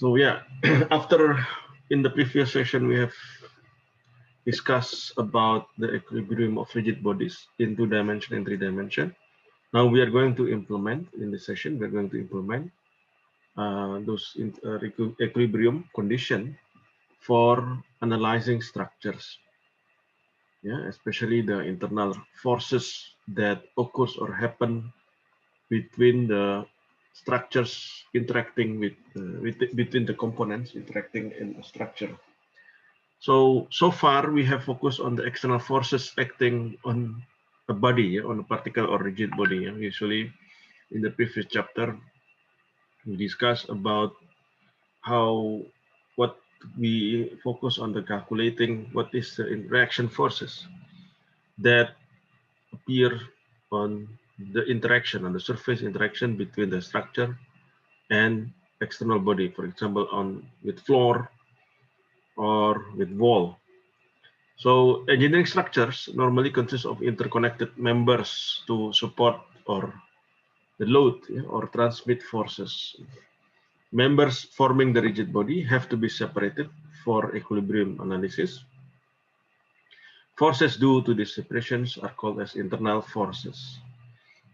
So yeah, after in the previous session we have discussed about the equilibrium of rigid bodies in 2 dimension and 3 dimension. Now we are going to implement in this session. We are going to implement those equilibrium condition for analyzing structures. Yeah, especially the internal forces that occurs or happen between the structures interacting between the components interacting in a structure. So far we have focused on the external forces acting on a body, yeah, on a particle or rigid body. Yeah. Usually in the previous chapter we discussed about how what we focus on the calculating what is the interaction forces that appear on the interaction on the surface interaction between the structure and external body, for example on with floor or with wall. So engineering structures normally consist of interconnected members to support or the load, yeah, or transmit forces. Members forming the rigid body have to be separated for equilibrium analysis. Forces due to these separations are called as internal forces.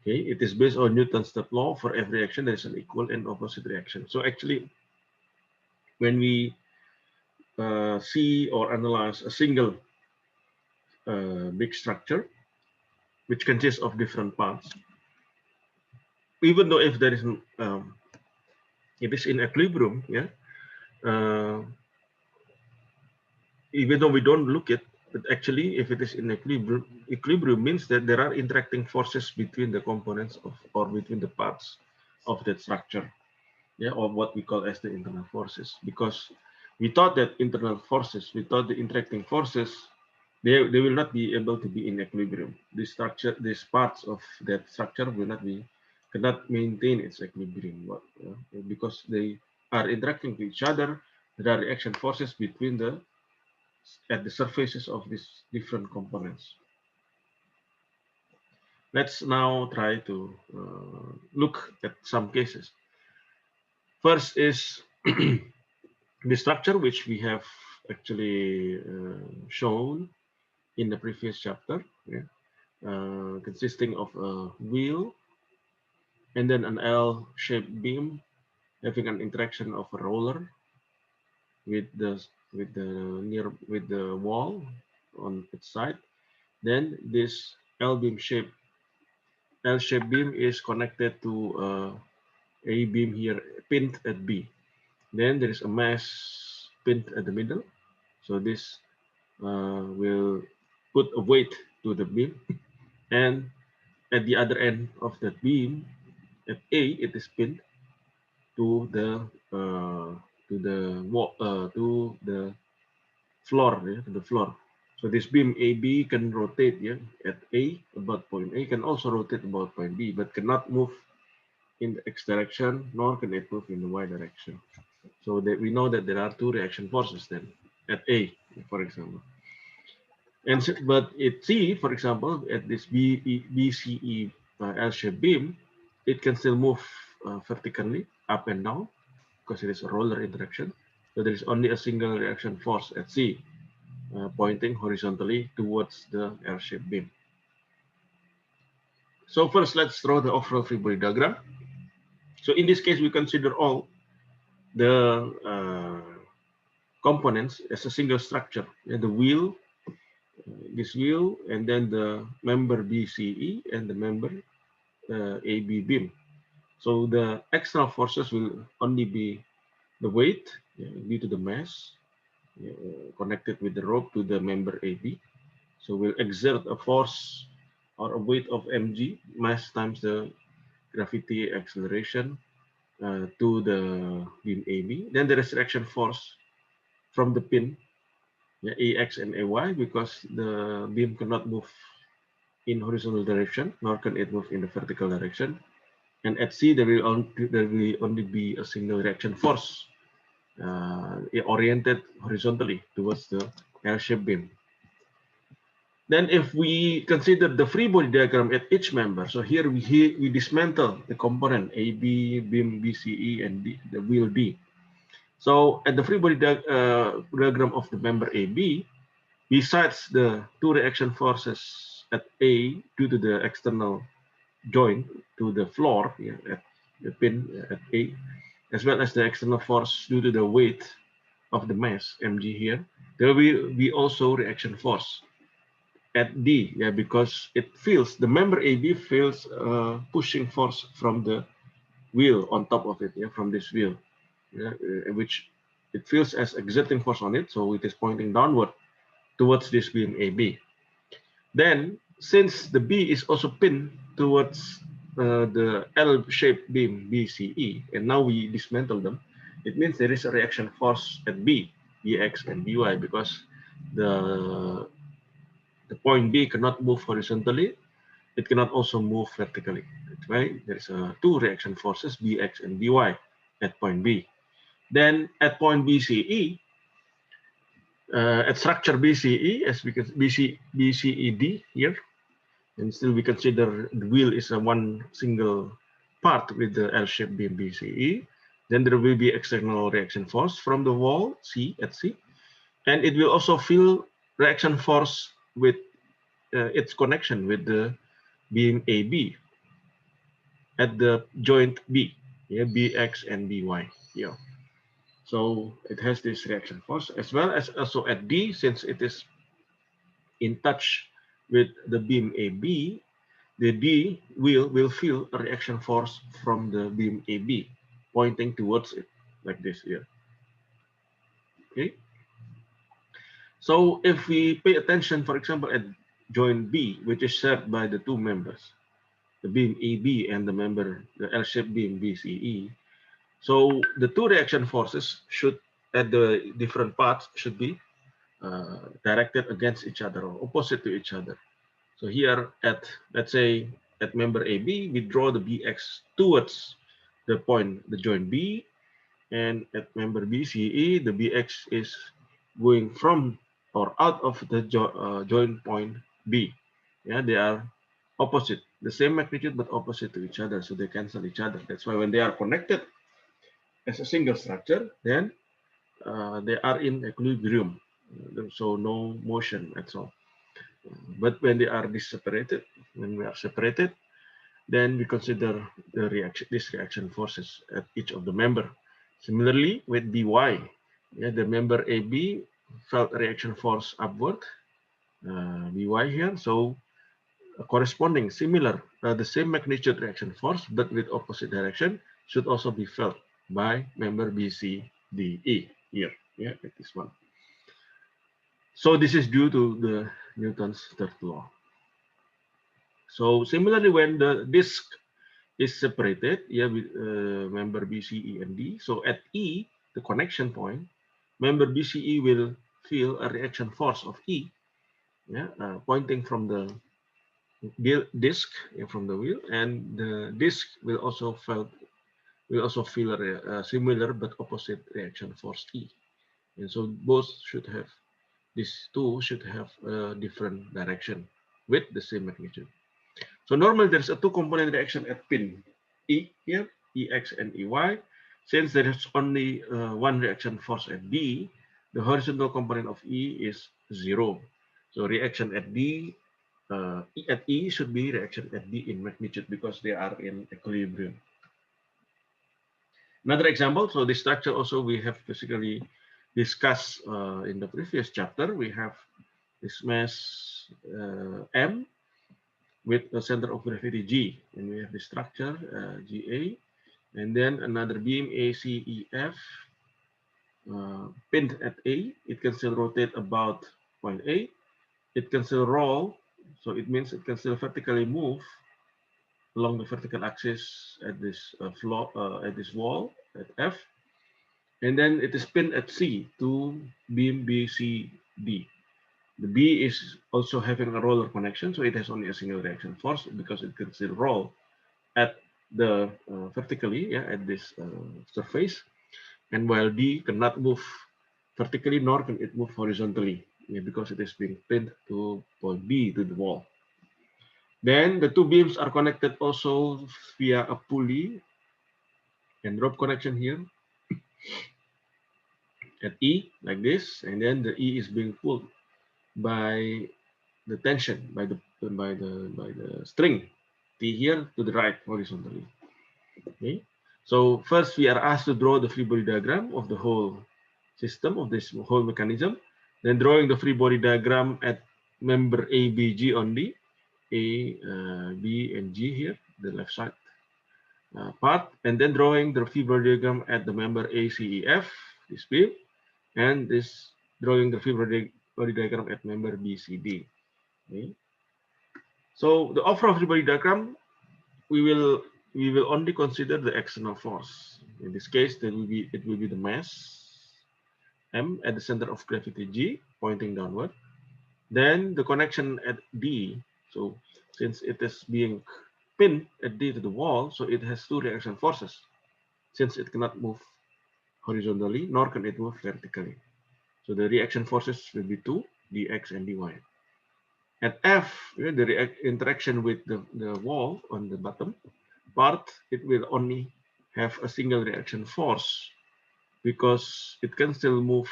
Okay, it is based on Newton's third law. For every action, there is an equal and opposite reaction. So actually, when we see or analyze a single big structure, which consists of different parts, even though if there is it is in equilibrium, yeah, uh, even though we don't look at, but actually if it is in equilibrium means that there are interacting forces between the components of or between the parts of that structure, yeah, or what we call as the internal forces. Because we thought that internal forces, we thought the interacting forces, they will not be able to be in equilibrium. This structure, these parts of that structure will not be, cannot maintain its equilibrium, because they are interacting with each other. There are reaction forces between the at the surfaces of these different components. Let's now try to look at some cases. First is the structure which we have actually shown in the previous chapter, yeah, consisting of a wheel and then an L-shaped beam having an interaction of a roller with the wall on its side. Then this L-shaped beam is connected to a beam here pinned at B. Then there is a mass pinned at the middle. So this will put a weight to the beam, and at the other end of that beam, at A, it is pinned to the wall, to the floor, yeah, to the floor. So this beam AB can rotate, yeah, at A about point A, can also rotate about point B, but cannot move in the X direction, nor can it move in the Y direction. So that we know that there are two reaction forces then at A, for example. And so, but at C, for example, at this BCE L-shaped beam, it can still move vertically up and down because it is a roller interaction. So there is only a single reaction force at C, pointing horizontally towards the L-shaped beam. So first, let's draw the overall free body diagram. So in this case, we consider all the components as a single structure. And the wheel, this wheel, and then the member BCE and the member AB beam. So the external forces will only be the weight, due to the mass connected with the rope to the member AB. So we'll exert a force or a weight of mg, mass times the gravity acceleration, to the beam AB. Then there is reaction force from the pin, AX and AY, because the beam cannot move in horizontal direction, nor can it move in the vertical direction. And at C, there will only be a single reaction force oriented horizontally towards the L-shaped beam. Then if we consider the free body diagram at each member, so here we dismantle the component AB, beam BCE, and the wheel D. So at the free body diagram of the member AB, besides the two reaction forces at A due to the external joint to the floor, yeah, at the pin at A, as well as the external force due to the weight of the mass mg here, there will be also reaction force at D, yeah, because it feels the member AB feels pushing force from the wheel on top of it, yeah, from this wheel, yeah, which it feels as exerting force on it, so it is pointing downward towards this beam AB. Then, since the B is also pinned towards the L-shaped beam BCE, and now we dismantle them, it means there is a reaction force at B, Bx and By, because the point B cannot move horizontally, it cannot also move vertically. That's why there is two reaction forces, Bx and By, at point B. Then at point BCE, at structure BCE, as we can BCED here, and still we consider the wheel is a one single part with the L-shaped beam BCE. Then there will be external reaction force from the wall C at C, and it will also feel reaction force with its connection with the beam AB at the joint B, yeah, Bx and By here. So it has this reaction force as well as also at D, since it is in touch with the beam AB, the D wheel will feel a reaction force from the beam AB pointing towards it, like this here. Okay. So if we pay attention, for example, at joint B, which is shared by the two members, the beam AB and the member, the L-shaped beam BCE. So the two reaction forces should, at the different parts, should be directed against each other or opposite to each other. So here at, let's say, at member AB, we draw the BX towards the point, the joint B, and at member BCE, the BX is going from or out of the joint point B. Yeah, they are opposite, the same magnitude but opposite to each other, so they cancel each other. That's why when they are connected as a single structure, then they are in equilibrium, so no motion at all. But when they are separated, when we are separated, then we consider the reaction, these reaction forces at each of the member. Similarly, with By, yeah, the member AB felt a reaction force upward, By here. So corresponding, similar, the same magnitude reaction force, but with opposite direction, should also be felt by member BCDE here. Yeah, like this one. So this is due to the Newton's third law. So similarly, when the disk is separated, yeah, with member BCE and D. So at E, the connection point, member BCE will feel a reaction force of E, yeah, pointing from the disk, yeah, from the wheel, and the disk will also feel a similar but opposite reaction force E. And so both should have, these two should have a different direction with the same magnitude. So normally there's a two-component reaction at pin E here, EX and EY. Since there is only one reaction force at D, the horizontal component of E is 0. So reaction at D, at E should be reaction at D in magnitude because they are in equilibrium. Another example, so this structure also we have basically discussed in the previous chapter. We have this mass M with a center of gravity G, and we have the structure GA, and then another beam ACEF pinned at A. It can still rotate about point A. It can still roll, so it means it can still vertically move along the vertical axis at this floor, at this wall at F, and then it is pinned at C to beam BCD. The B is also having a roller connection, so it has only a single reaction force because it can still roll at the vertically, yeah, at this surface, and while D cannot move vertically nor can it move horizontally, yeah, because it is being pinned to point B, to the wall. Then the two beams are connected also via a pulley and rope connection here. at E like this, and then the E is being pulled by the tension by the string T here to the right horizontally. Okay. So first we are asked to draw the free body diagram of the whole system of this whole mechanism. Then drawing the free body diagram at member A, B, G only. A, B, and G here, the left side part, and then drawing the free body diagram at the member A, C, E, F, this beam, and this drawing the free body diagram at member B, C, D. Okay. So the overall free body diagram, we will only consider the external force. In this case, it will be the mass M at the center of gravity G pointing downward. Then the connection at D. So since it is being pinned at D to the wall, so it has two reaction forces. Since it cannot move horizontally, nor can it move vertically. So the reaction forces will be two, dx and dy. At F, the interaction with the wall on the bottom part, it will only have a single reaction force because it can still move,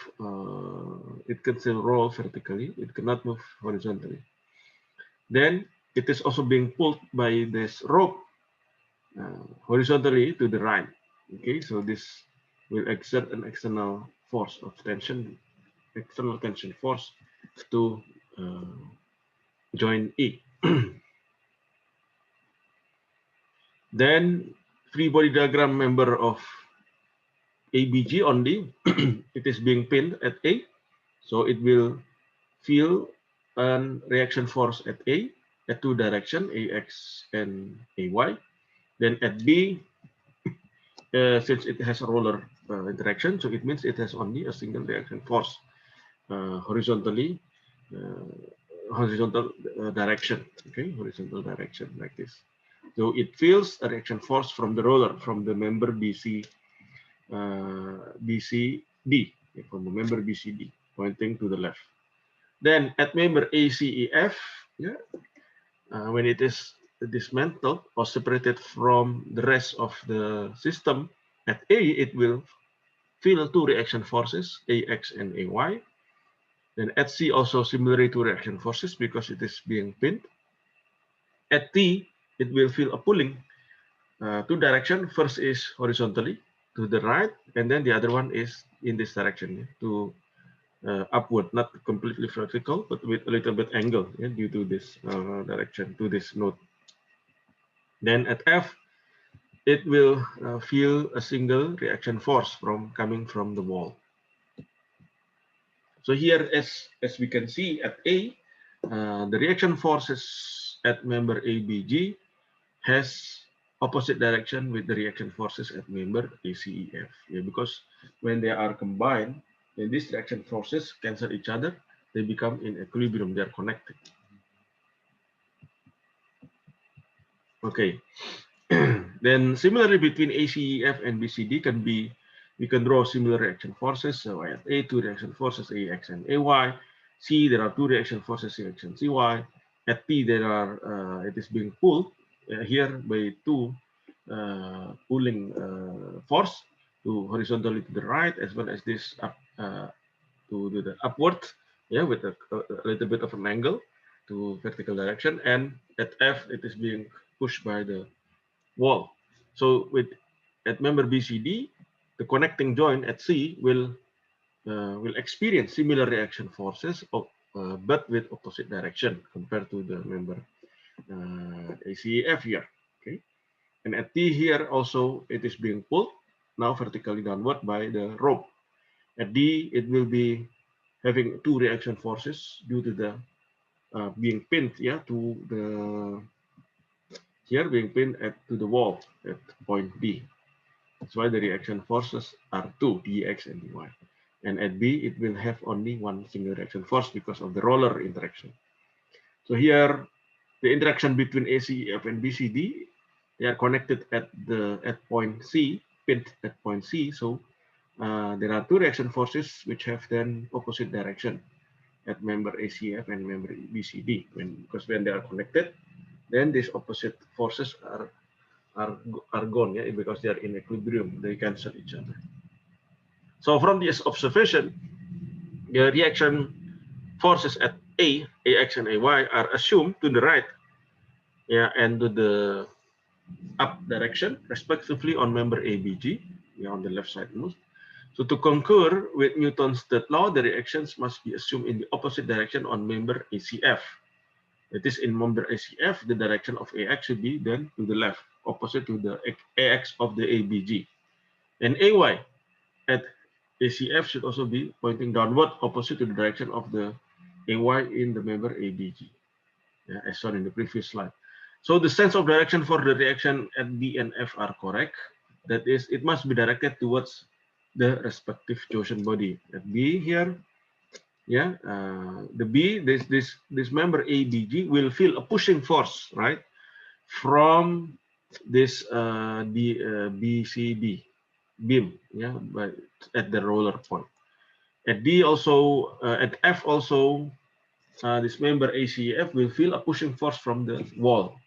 it can still roll vertically, it cannot move horizontally. Then it is also being pulled by this rope horizontally to the right. Okay, so this will exert an external force of tension, external tension force to join E. Then free body diagram member of ABG only, it is being pinned at A, so it will feel a reaction force at A at two direction, AX and AY. Then at B, since it has a roller interaction, so it means it has only a single reaction force horizontally, horizontal direction, okay, horizontal direction like this. So it feels a reaction force from the roller, from the member BCD, from the member BCD pointing to the left. Then at member ACEF, yeah, when it is dismantled or separated from the rest of the system, at A it will feel two reaction forces, AX and AY. Then at C also similarly two reaction forces because it is being pinned. At T, it will feel a pulling two direction. First is horizontally to the right, and then the other one is in this direction to upward, not completely vertical, but with a little bit angle due to this direction, to this node. Then at F, it will feel a single reaction force coming from the wall. So here, as we can see at A, the reaction forces at member ABG has opposite direction with the reaction forces at member ACEF. Yeah, because when they are combined, then these reaction forces cancel each other. They become in equilibrium. They are connected. Okay. Then similarly between ACEF and BCD we can draw similar reaction forces. So at A, two reaction forces, AX and AY. C, there are two reaction forces, AX and CY. At P, it is being pulled here by two pulling force to horizontally to the right, as well as this up to the upward, yeah, with a little bit of an angle to vertical direction. And at F, it is being pushed by the wall. So at member BCD, the connecting joint at C will experience similar reaction forces, but with opposite direction compared to the member ACEF here. Okay, and at T here also it is being pulled now vertically downward by the rope. At D, it will be having two reaction forces due to the being pinned, yeah, to the here being pinned to the wall at point B. That's why the reaction forces are two, dx and dy. And at B, it will have only one single reaction force because of the roller interaction. So here, the interaction between ACEF and BCD, they are connected at point C, pinned at point C. So there are two reaction forces which have then opposite direction at member ACF and member BCD. Because when they are connected, then these opposite forces are gone, yeah, because they are in equilibrium. They cancel each other. So from this observation, the reaction forces at AX and AY are assumed to the right, yeah, and to the up direction, respectively, on member ABG, yeah, on the left side most. So to concur with Newton's third law, the reactions must be assumed in the opposite direction on member ACF. That is, in member ACF, the direction of AX should be then to the left, opposite to the AX of the ABG. And AY at ACF should also be pointing downward, opposite to the direction of the AY in the member ABG, yeah, as shown in the previous slide. So the sense of direction for the reaction at B and F are correct. That is, it must be directed towards the respective chosen body. At B here, yeah, the B, this member ABG will feel a pushing force, right, from this BCD beam, yeah, but at the roller point. At D also, at F also, this member ACF will feel a pushing force from the wall.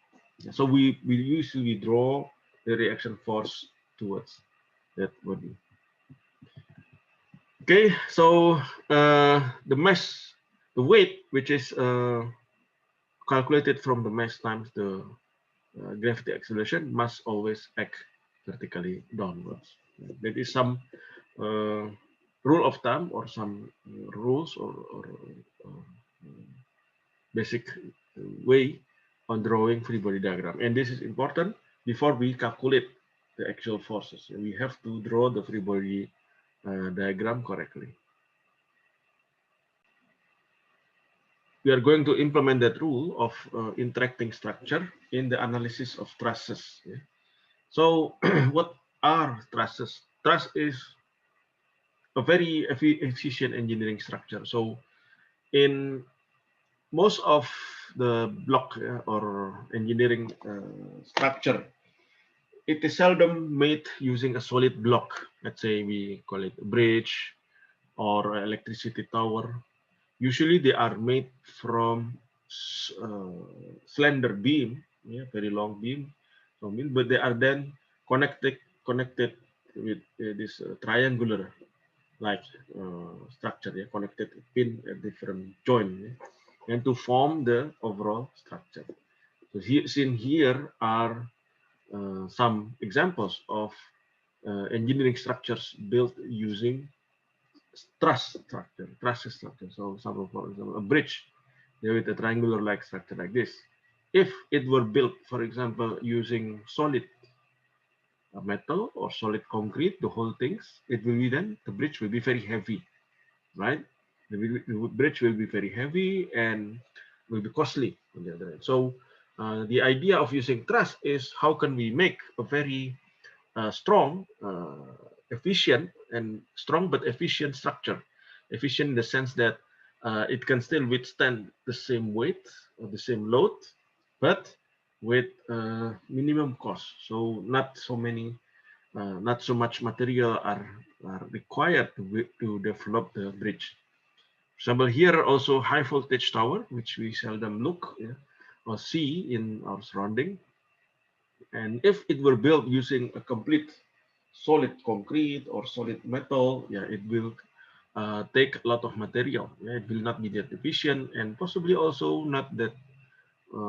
So we usually draw the reaction force towards that body. Okay, so the mass, the weight, which is calculated from the mass times the gravity acceleration, must always act vertically downwards. That is some rule of thumb or some rules or basic way on drawing free body diagram. And this is important before we calculate the actual forces. We have to draw the free body diagram correctly. We are going to implement that rule of interacting structure in the analysis of trusses. Yeah? So what are trusses? Truss is a very efficient engineering structure. So in most of the block or engineering structure, it is seldom made using a solid block. Let's say we call it a bridge or electricity tower. Usually they are made from slender beam, yeah, very long beam, but they are then connected with this triangular like structure, yeah, connected pin at different joint, yeah, and to form the overall structure. So seen here are some examples of engineering structures built using trusses structure. So for example, a bridge with a triangular-like structure like this. If it were built, for example, using solid metal or solid concrete, the whole things, it will be then the bridge will be very heavy, right? The bridge will be very heavy and will be costly on the other end. So the idea of using truss is how can we make a very strong, efficient, and strong but efficient structure. Efficient in the sense that it can still withstand the same weight or the same load, but with minimum cost. So not so many, not so much material are required to develop the bridge. For example, here also high voltage tower, which we seldom look, yeah, or see in our surrounding. And if it were built using a complete solid concrete or solid metal, yeah, it will take a lot of material. Yeah, it will not be that efficient and possibly also not that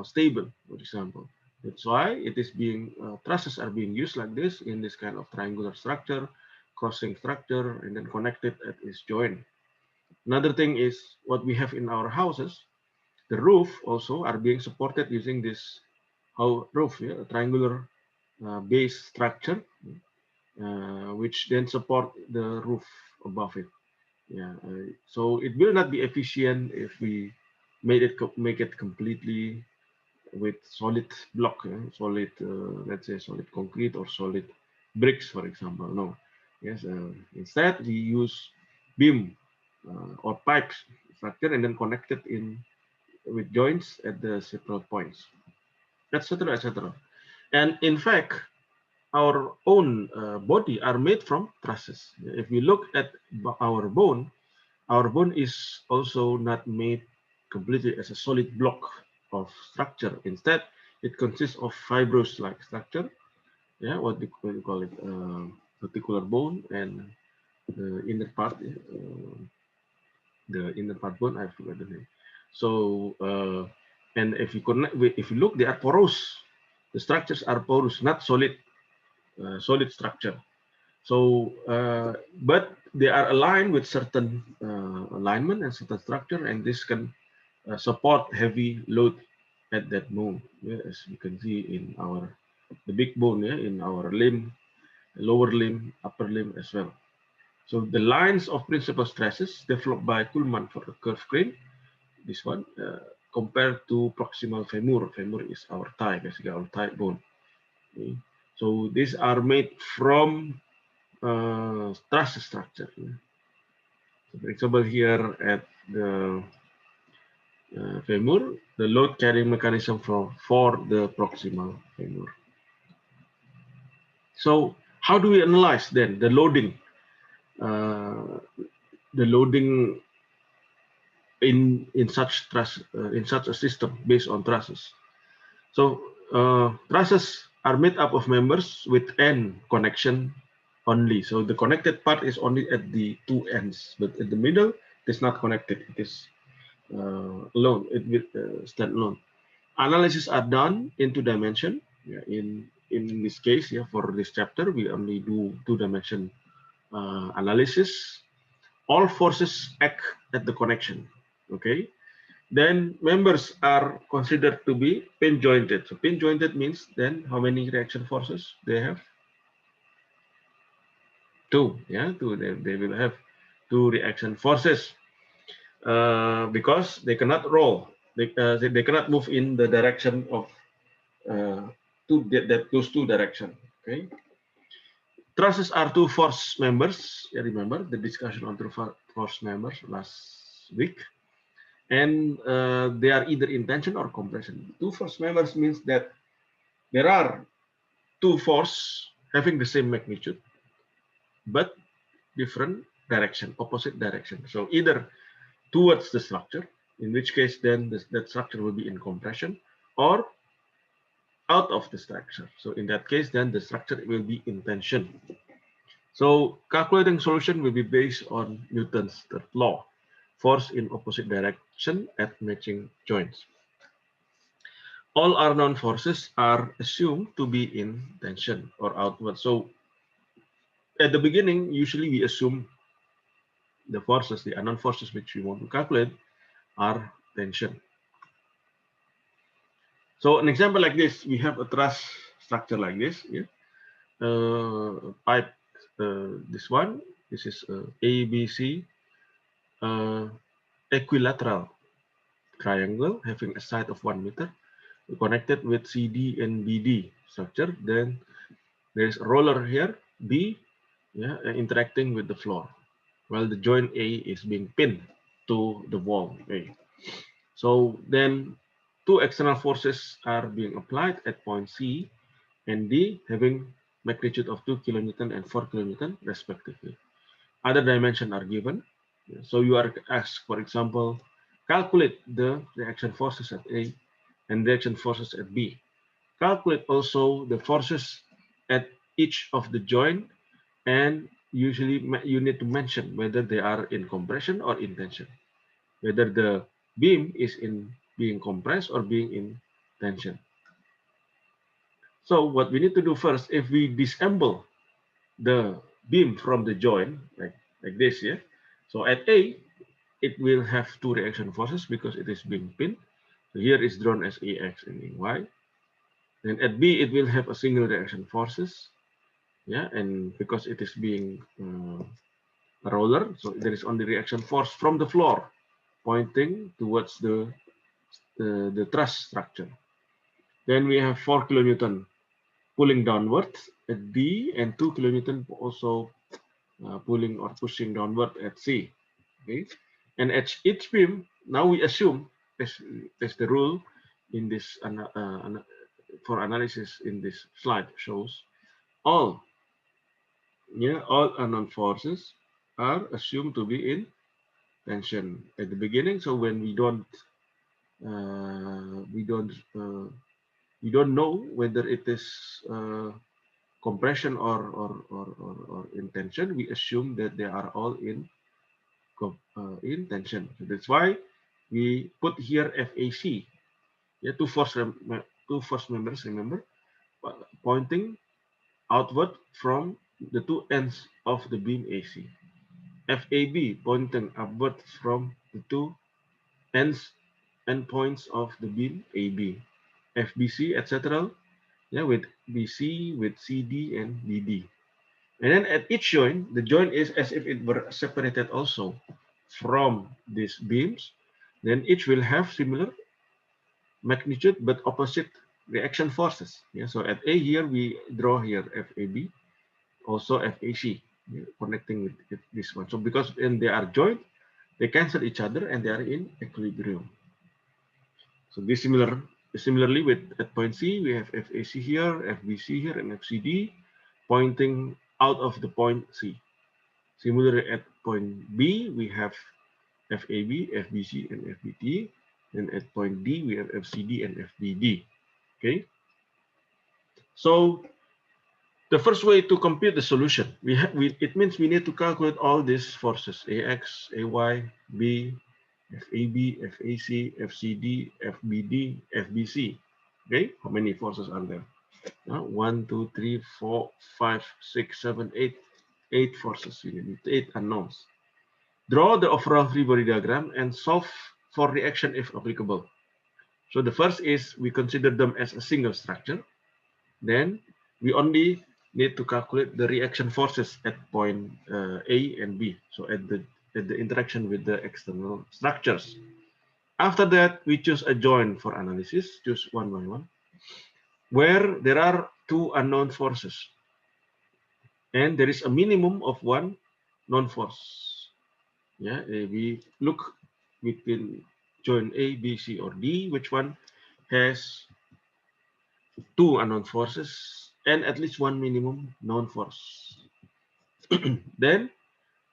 stable, for example. That's why it is being trusses are being used like this in this kind of triangular structure, crossing structure, and then connected at its joint. Another thing is what we have in our houses. The roof also are being supported using this roof, yeah, a triangular base structure, which then support the roof above it. Yeah, so it will not be efficient if we make it completely with solid block, solid, let's say solid concrete or solid bricks, for example. No, yes, instead we use beam or pipes structure and then connect it in with joints at the several points, etc., etc. And in fact, our own body are made from trusses. If we look at our bone is also not made completely as a solid block of structure. Instead, it consists of fibrous-like structure. Yeah, what we call it, reticular bone and the inner part, the inner part bone. I forgot the name. So and if you connect, if you look, they are porous. The structures are porous, not solid, solid structure. So, but they are aligned with certain alignment and certain structure, and this can support heavy load at that bone. Yeah, as you can see in our the big bone, yeah, in our limb, lower limb, upper limb as well. So the lines of principal stresses developed by Kuhlmann for the curved crane, this one, compared to proximal femur. Femur is our thigh, basically our thigh bone. Okay. So these are made from truss structure. Yeah. So for example, here at the femur, the load carrying mechanism for the proximal femur. So how do we analyze then the loading? Uh, the loading in such truss in such a system based on trusses. So trusses are made up of members with end connection only. So the connected part is only at the two ends, but in the middle it is not connected. It is alone. It will stand alone. Analysis are done in two dimension. Yeah, in this case, yeah, for this chapter we only do two dimension analysis. All forces act at the connection. Okay. Then members are considered to be pin jointed. So pin jointed means then how many reaction forces they have? Two. Yeah, two. They will have two reaction forces because they cannot roll. They cannot move in the direction of those two direction. Okay. Trusses are two force members. Yeah, remember the discussion on two force members last week. And they are either in tension or compression. Two force members means that there are two force having the same magnitude, but different direction, opposite direction. So either towards the structure, in which case then that structure will be in compression, or out of the structure. So in that case, then the structure will be in tension. So calculating solution will be based on Newton's third law, force in opposite direction at matching joints. All unknown forces are assumed to be in tension or outward. So at the beginning, usually we assume the forces, the unknown forces which we want to calculate are tension. So an example like this, we have a truss structure like this. Yeah? Pipe, this one, this is ABC equilateral triangle having a side of 1 meter connected with CD and BD structure. Then there is a roller here, B, yeah, interacting with the floor, while the joint A is being pinned to the wall A. So then two external forces are being applied at point C and D, having magnitude of 2 kilonewton and 4 kilonewton respectively. Other dimensions are given. So you are asked, for example, calculate the reaction forces at A and reaction forces at B. Calculate also the forces at each of the joint, and usually you need to mention whether they are in compression or in tension, whether the beam is in being compressed or being in tension. So what we need to do first, if we disassemble the beam from the joint, like this, yeah. So at A, it will have two reaction forces because it is being pinned. So here is drawn as AX and AY. Then at B, it will have a single reaction forces, yeah, and because it is being a roller, so there is only reaction force from the floor pointing towards the truss structure. Then we have 4 kilonewton pulling downwards at D and 2 kilonewton also pulling or pushing downward at C. Okay, and at each beam, now we assume as the rule in this for analysis in this slide shows all all unknown forces are assumed to be in tension at the beginning. So when uh, we don't uh, we don't know whether it is compression or in tension, we assume that they are all in tension. So that's why we put here FAC. Yeah, two force members, remember, pointing outward from the two ends of the beam AC. FAB pointing upward from the two ends and points of the beam AB. FBC, etc. Yeah, with BC, with CD and BD. And then at each joint, the joint is as if it were separated also from these beams. Then each will have similar magnitude but opposite reaction forces. Yeah, so at A here we draw here FAB, also FAC, yeah, connecting with this one. So because when they are joined, they cancel each other and they are in equilibrium. So this similarly with at point C, we have FAC here, FBC here, and FCD pointing out of the point C. Similarly at point B, we have FAB, FBC, and FBT. And at point D, we have FCD and FBD. Okay. So the first way to compute the solution, it means we need to calculate all these forces: AX, AY, B, FAB, FAC, FCD, FBD, FBC. Okay, how many forces are there? 1, 2, 3, 4, 5, 6, 7, 8. 8 forces. We need 8 unknowns. Draw the overall free body diagram and solve for reaction if applicable. So the first is we consider them as a single structure. Then we only need to calculate the reaction forces at point A and B. So at the interaction with the external structures. After that, we choose a joint for analysis, choose one by one, where there are two unknown forces. And there is a minimum of one known force. Yeah, we look between joint A, B, C, or D, which one has two unknown forces and at least one minimum known force. Then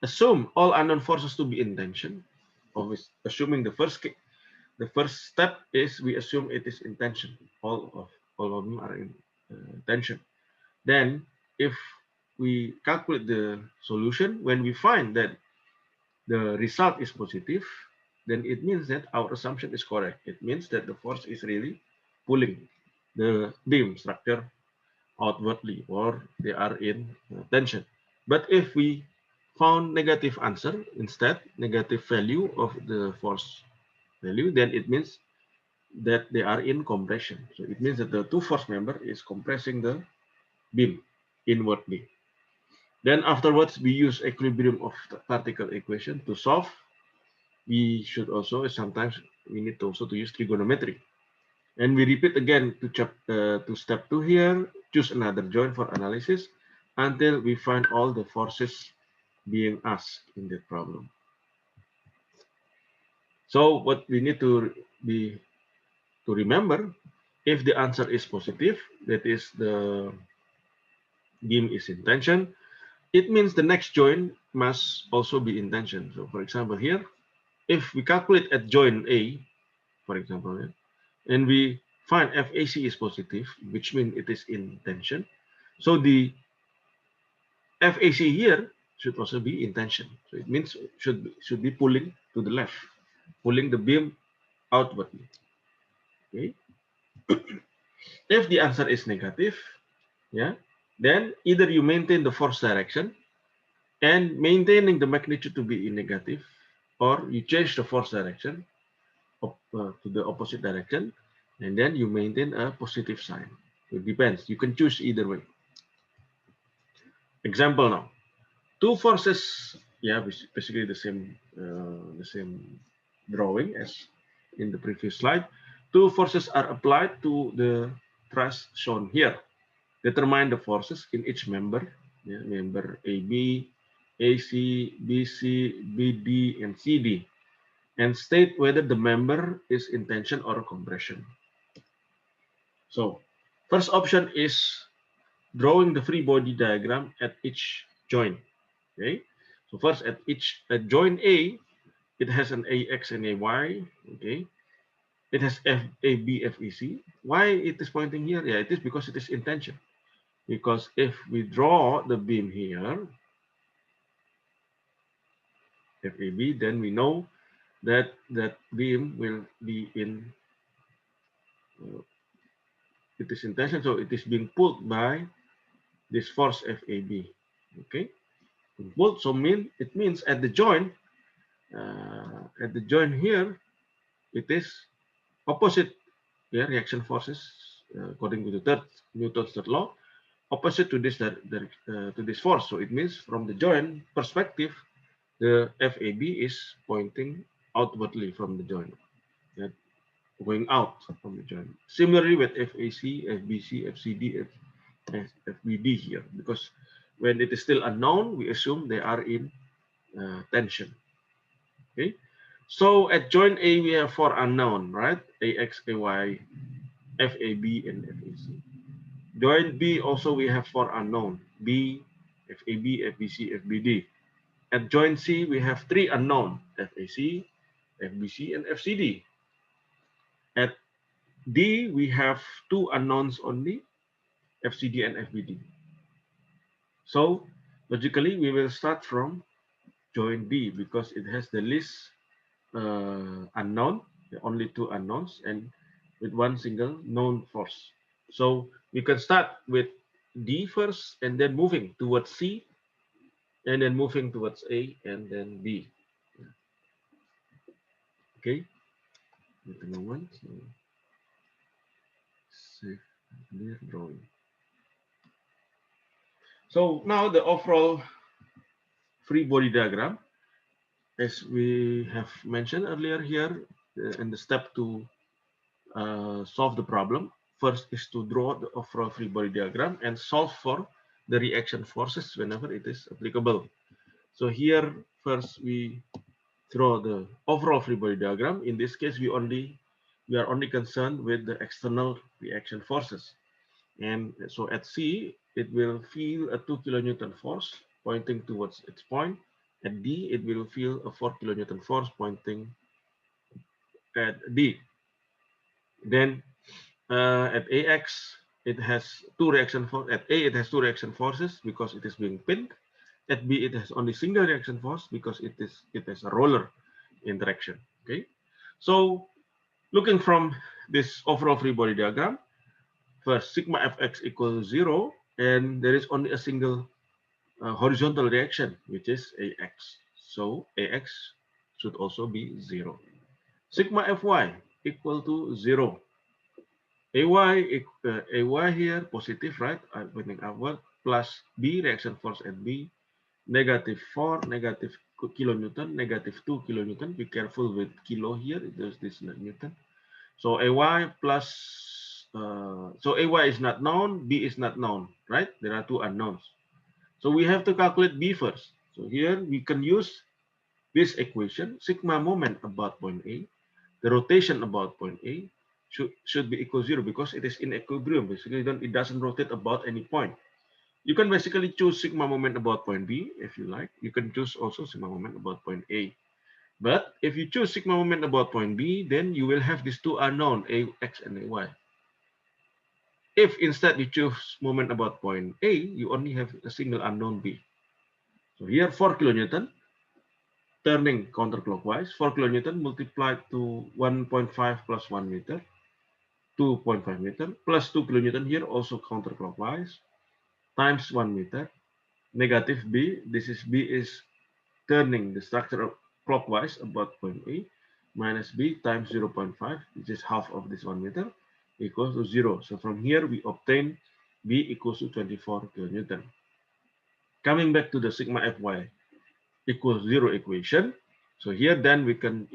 assume all unknown forces to be in tension. Always assuming the first step is we assume it is in tension. All of them are in tension. Then if we calculate the solution, when we find that the result is positive, then it means that our assumption is correct. It means that the force is really pulling the beam structure outwardly, or they are in tension. But if we found negative answer, instead negative value of the force value, then it means that they are in compression. So it means that the two force member is compressing the beam inwardly. Then afterwards, we use equilibrium of the particle equation to solve. We should also sometimes we need also to use trigonometry. And we repeat again to step 2 here, choose another joint for analysis until we find all the forces being asked in that problem. So what we need to remember, if the answer is positive, that is the beam is in tension, it means the next joint must also be in tension. So for example here, if we calculate at joint A, for example, and we find FAC is positive, which means it is in tension. So the FAC here should also be in tension. So it means should be pulling to the left, pulling the beam outwardly. Okay. If the answer is negative, yeah, then either you maintain the force direction and maintaining the magnitude to be in negative, or you change the force direction to the opposite direction, and then you maintain a positive sign. It depends. You can choose either way. Example now. Two forces, yeah, basically the same drawing as in the previous slide. Two forces are applied to the truss shown here. Determine the forces in each member, yeah, member AB, AC, BC, BD, and CD, and state whether the member is in tension or compression. So, first option is drawing the free body diagram at each joint. Okay, so first at joint A, it has an AX and AY. Okay, it has FAB, FEC. Why it is pointing here? Yeah, it is because it is in tension. because if we draw the beam here, FAB, then we know that that beam will be in, it is in tension, so it is being pulled by this force FAB. Okay, pulled, so it means at the joint, here, it is opposite, yeah, reaction forces, according to the Newton's third law, opposite to this force. So it means from the joint perspective, the FAB is pointing outwardly from the joint, yeah, going out from the joint. Similarly with FAC, FBC, FCD, FBD here, because when it is still unknown, we assume they are in tension. Okay, so at joint A we have 4 unknown, right? AX, AY, FAB, and FAC. Joint B also we have 4 unknown: B, FAB, FBC, FBD. At joint C we have 3 unknown: FAC, FBC, and FCD. At D we have 2 unknowns only: FCD and FBD. So logically we will start from joint D because it has the least unknown, only 2 unknowns, and with 1 single known force. So we can start with D first and then moving towards C and then moving towards A and then B. Okay, wait a moment. So, save clear drawing. So now the overall free body diagram, as we have mentioned earlier here, in the step to solve the problem, first is to draw the overall free body diagram and solve for the reaction forces whenever it is applicable. So here first we draw the overall free body diagram. In this case, we are only concerned with the external reaction forces. And so at C, it will feel a 2 kilonewton force pointing towards its point. At D, it will feel a 4 kilonewton force pointing at D. Then at AX, it has 2 reaction forces. At A, it has 2 reaction forces because it is being pinned. At B, it has only single reaction force because it has a roller interaction. Okay, so looking from this overall free body diagram, first sigma fx equals 0, and there is only a single horizontal reaction, which is AX. So AX should also be 0. Sigma fy equal to 0. AY here positive, right? Pointing upward, plus B reaction force at B, negative 4, negative kilonewton, negative 2 kilonewton. Be careful with kilo here, there's this newton. So AY plus, so AY is not known, B is not known, right? There are 2 unknowns. So we have to calculate B first. So here we can use this equation, sigma moment about point A, the rotation about point A should be equal to 0 because it is in equilibrium. Basically, it doesn't rotate about any point. You can basically choose sigma moment about point B if you like. You can choose also sigma moment about point A. But if you choose sigma moment about point B, then you will have these 2 unknown, AX and AY. If instead you choose moment about point A, you only have a single unknown B. So here 4 kilonewton, turning counterclockwise, 4 kilonewton multiplied to 1.5 plus 1 meter, 2.5 meter, plus 2 kilonewton here also counterclockwise, times 1 meter, negative B, B is turning the structure clockwise about point A, minus B times 0.5, which is half of this 1 meter, equals to 0. So from here we obtain B equals to 24 kilonewton. Coming back to the sigma Fy equals 0 equation. So here then we can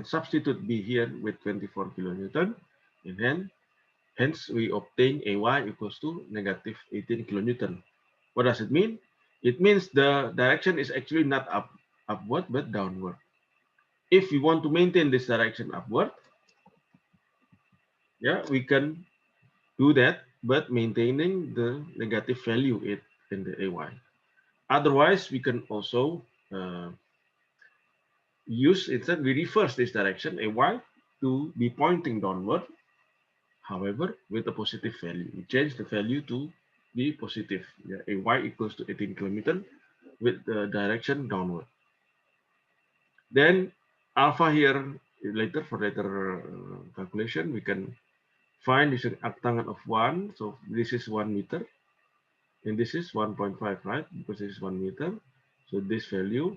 substitute B here with 24 kilonewton, and then hence we obtain Ay equals to negative 18 kilonewton. What does it mean? It means the direction is actually not upward but downward. If we want to maintain this direction upward, yeah, we can do that, but maintaining the negative value in the Ay. Otherwise, we can also instead we reverse this direction Ay to be pointing downward. However, with a positive value, we change the value to be positive. Yeah, AY equals to 18 kN with the direction downward. Then alpha here later for later calculation we can find this arctangen of 1. So this is 1 meter and this is 1.5, right? Because this is 1 meter. So this value,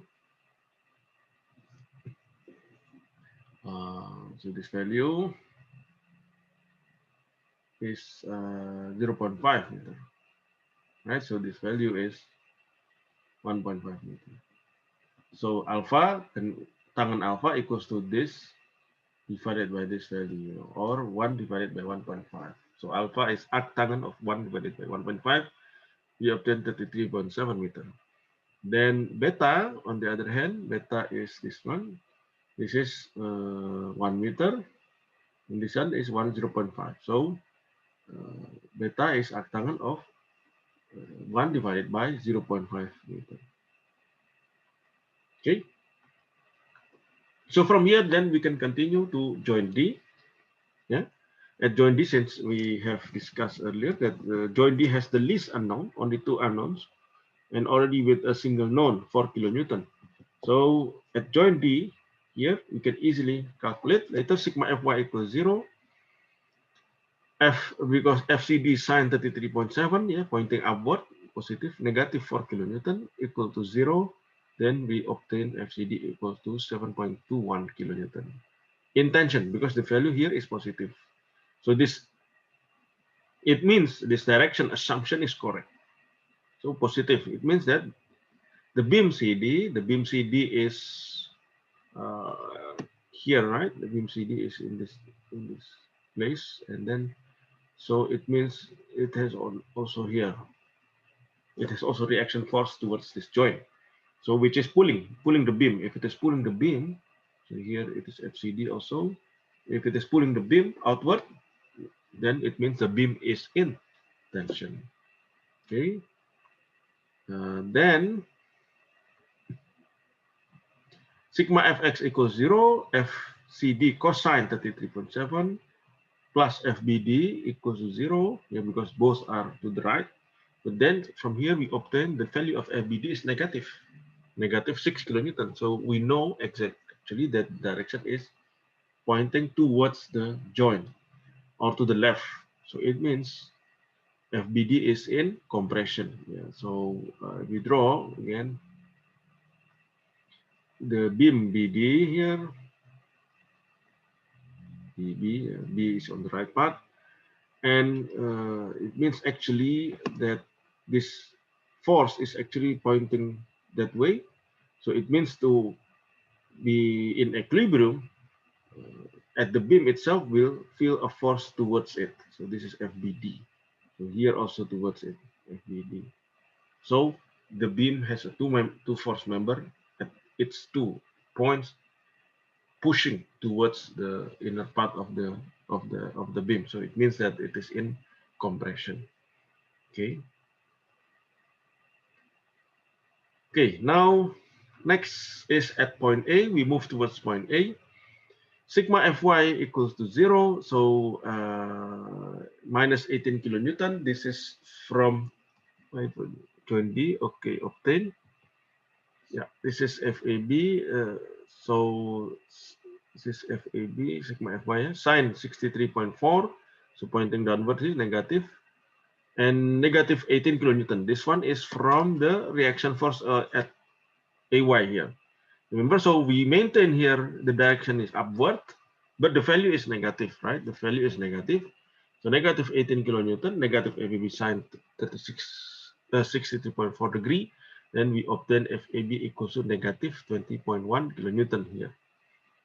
is 0.5 meter, right? So this value is 1.5 meter. So alpha and tangen alpha equals to this divided by this value, or 1 divided by 1.5. So alpha is arctangen of 1 divided by 1.5. We obtain 33.7 meter. Then beta, on the other hand, beta is this one. This is 1 meter, and this one is 0.5. So beta is arctangen of 1 divided by 0.5 meter. Okay. So from here, then we can continue to join D. Yeah. At joint D, since we have discussed earlier that joint D has the least unknown, only 2 unknowns, and already with a single known 4 kilonewton. So at joint D, here we can easily calculate later sigma Fy equals 0. F, because FCD is sine 33.7, yeah, pointing upward, positive, negative 4 kilonewton equal to 0. Then we obtain FCD equals to 7.21 kilonewton. In tension, because the value here is positive. So it means this direction assumption is correct. So positive, it means that the beam CD is here, right? The beam CD is in this place, and then so it means it has also here. It has also reaction force towards this joint. So which is pulling the beam. If it is pulling the beam, so here it is FCD also. If it is pulling the beam outward, then it means the beam is in tension. Okay. Then sigma Fx equals 0, FCD cosine 33.7 plus FBD equals to 0, yeah, because both are to the right. But then from here we obtain the value of FBD is negative 6 kilonewton. So we know actually that direction is pointing towards the joint or to the left. So it means FBD is in compression. Yeah. So we draw again the beam BD here. B is on the right part, and it means actually that this force is actually pointing that way. So it means to be in equilibrium, at the beam itself will feel a force towards it. So this is FBD. So here also towards it, FBD. So the beam has a two force member at its 2 points pushing towards the inner part of the beam. So it means that it is in compression. Okay. Okay. Now next is at point A. We move towards point A. Sigma Fy equals to 0. So minus 18 kilonewton. This is from 20. Okay, obtain. Yeah, this is FAB. So this is FAB, sigma Fy, sine 63.4. So pointing downward is negative. And negative 18 kilonewton. This one is from the reaction force at AY here. Remember, so we maintain here the direction is upward, but the value is negative, right? The value is negative. So negative 18 kilonewton, negative FAB sine 63.4 degree. Then we obtain FAB equals to negative 20.1 kilonewton here.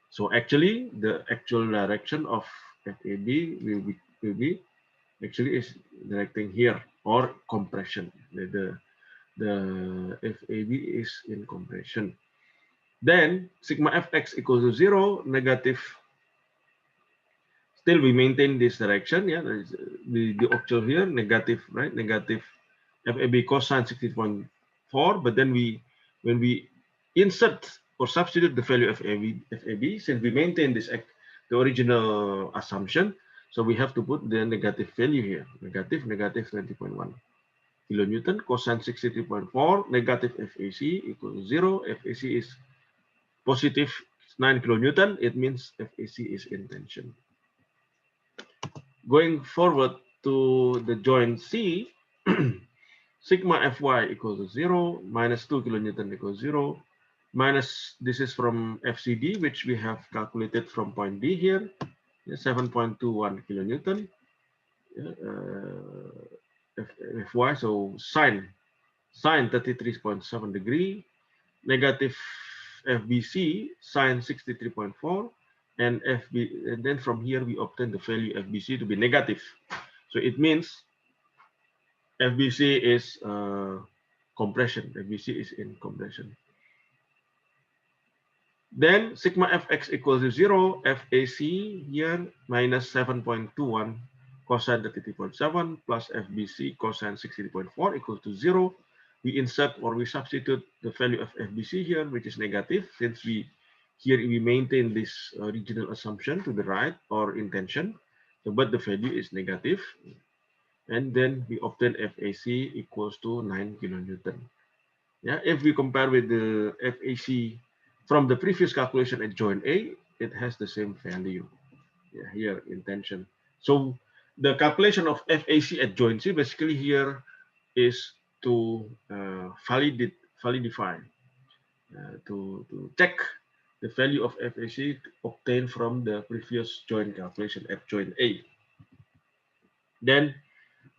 So actually, the actual direction of FAB will be actually is directing here or compression. The FAB is in compression. Then sigma Fx equals to 0, negative. Still we maintain this direction. Yeah, the actual here negative, right? Negative FAB cosine 60.4. But then when we insert or substitute the value of FAB, since we maintain this the original assumption, so we have to put the negative value here, negative 20.1. kilonewton, cosine 63.4, negative FAC equals 0. FAC is positive 9 kilonewton. It means FAC is in tension. Going forward to the joint C, sigma Fy equals to 0, minus 2 kilonewton equals 0, minus this is from FCD, which we have calculated from point D here, 7.21 kilonewton. Fy, so sine 33.7 degree, negative FBC sine 63.4, and then from here we obtain the value FBC to be negative. So it means FBC is compression. FBC is in compression. Then sigma Fx equals to 0, FAC here minus 7.21 cosine 33.7 plus FBC cosine 63.4 equals to 0. We insert or we substitute the value of FBC here, which is negative, since here we maintain this original assumption to the right or in tension. So, but the value is negative. And then we obtain FAC equals to 9 kilonewton. Yeah, if we compare with the FAC from the previous calculation at joint A, it has the same value. Yeah, here in tension. So the calculation of FAC at joint C basically here is to validify, to check the value of FAC obtained from the previous joint calculation at joint A. Then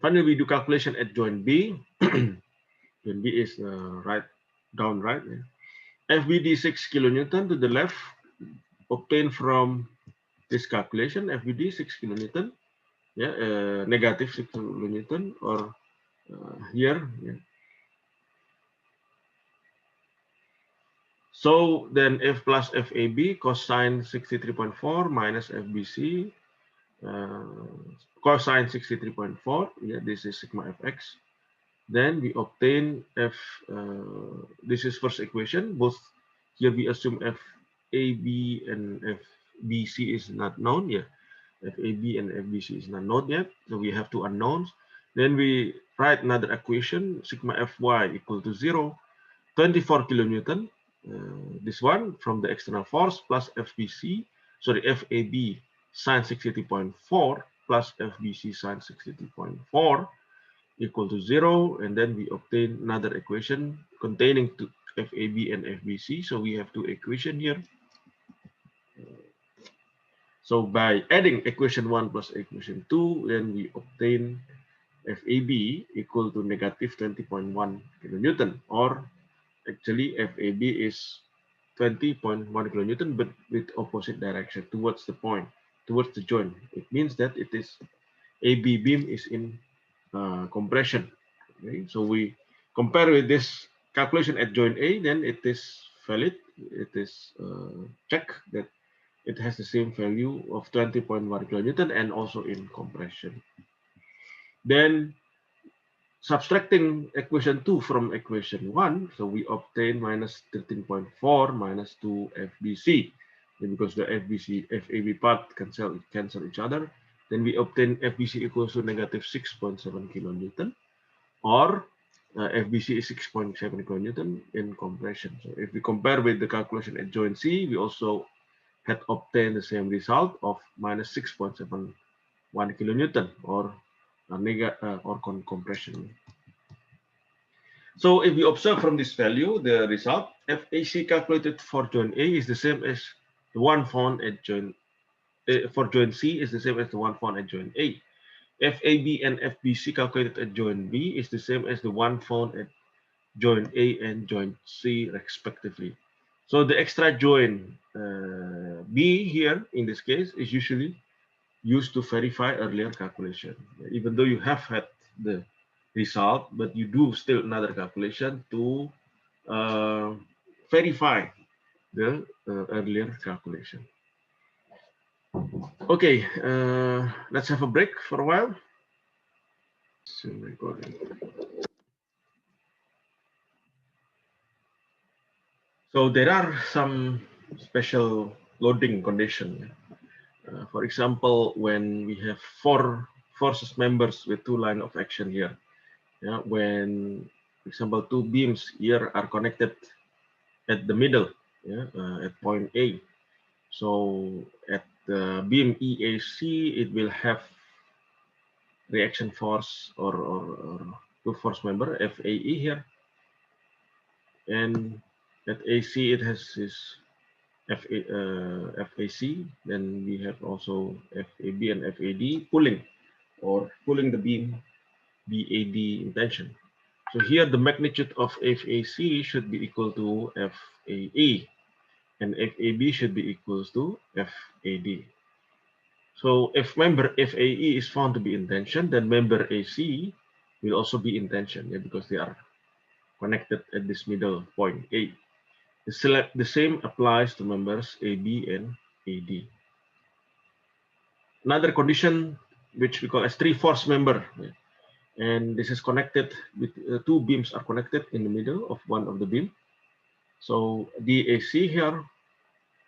finally we do calculation at joint B. Joint B is down right. Yeah. FBD 6 kilonewton to the left, obtained from this calculation. FBD 6 kilonewton, yeah, negative 6 kilonewton, or here. Yeah. So then F plus FAB cosine 63.4 minus FBC cosine 63.4. Yeah, this is sigma Fx. Then we obtain F, this is first equation, both here we assume FAB and FBC is not known yet. FAB and FBC is not known yet, so we have two unknowns. Then we write another equation, sigma Fy equal to 0, 24 kilonewton, this one from the external force plus FAB sine 63.4 plus FBC sine 63.4 equal to 0, and then we obtain another equation containing FAB and FBC. So we have two equations here. So by adding equation 1 plus equation 2, then we obtain FAB equal to negative 20.1 kilonewton, or actually FAB is 20.1 kilonewton, but with opposite direction towards the point, towards the joint. It means that it is AB beam is in compression. Okay, so we compare with this calculation at joint A, then it is valid. It is checked that it has the same value of 20.1 kilonewton and also in compression. Then subtracting equation 2 from equation 1, so we obtain minus 13.4 minus 2 FBC. Then because the FAB part cancel each other, then we obtain FBC equals to negative 6.7 kilonewton, or FBC is 6.7 kilonewton in compression. So if we compare with the calculation at joint C, we also had obtained the same result of minus 6.71 kilonewton, or compression. So if we observe from this value, the result FAC calculated for joint A is the same as the one found at joint for joint C is the same as the one found at joint A. FAB and FBC calculated at joint B is the same as the one found at joint A and joint C respectively. So the extra joint B here in this case is usually used to verify earlier calculation. Even though you have had the result, but you do still another calculation to verify the earlier calculation. Okay, let's have a break for a while. So there are some special loading conditions. For example, when we have four forces members with two lines of action here, Yeah, when, for example, two beams here are connected at the middle, yeah, at point A. So at the beam EAC, it will have reaction force or two force member FAE here, and at AC it has this FAC. Then we have also FAB and FAD pulling the beam BAD intention. So here the magnitude of FAC should be equal to FAE, and FAB should be equals to FAD. So if member FAE is found to be in tension, then member AC will also be in tension, yeah, because they are connected at this middle point A. The same applies to members AB and AD. Another condition which we call as three-force member, yeah, and this is connected with two beams are connected in the middle of one of the beam. So DAC here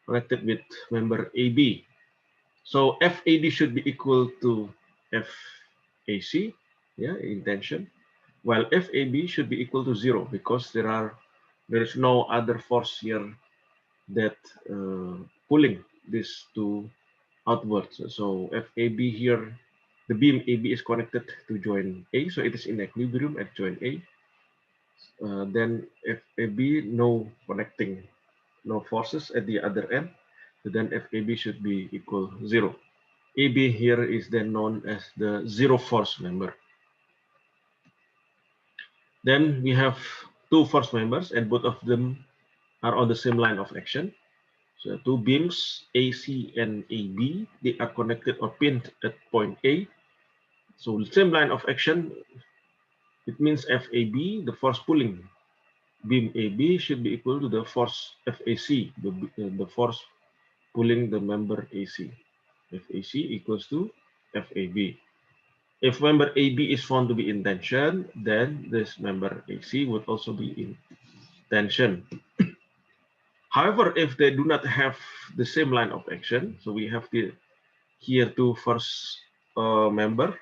connected with member AB. So FAD should be equal to FAC, yeah, in tension, while FAB should be equal to 0 because there is no other force here that pulling these two outwards. So FAB here, the beam AB is connected to joint A, so it is in equilibrium at joint A. Then FAB, no connecting, no forces at the other end. So then FAB should be equal 0. AB here is then known as the zero force member. Then we have two force members, and both of them are on the same line of action. So two beams, AC and AB, they are connected or pinned at point A. So the same line of action, it means FAB, the force pulling beam AB, should be equal to the force FAC, the force pulling the member AC. FAC equals to FAB. If member AB is found to be in tension, then this member AC would also be in tension. However, if they do not have the same line of action, so we have here two first member,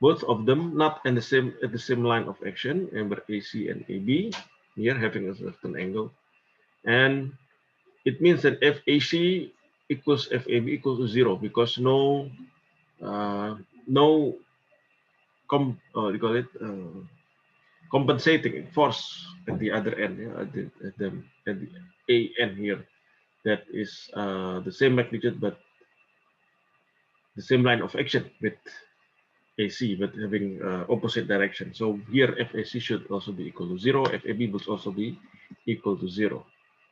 both of them not in the same at the same line of action, member AC and AB, here having a certain angle, and it means that FAC equals FAB equals to 0 because no you call it compensating force at the other end, yeah, at the A end here, that is the same magnitude but the same line of action with AC, but having opposite direction. So here FAC should also be equal to 0, FAB must also be equal to 0.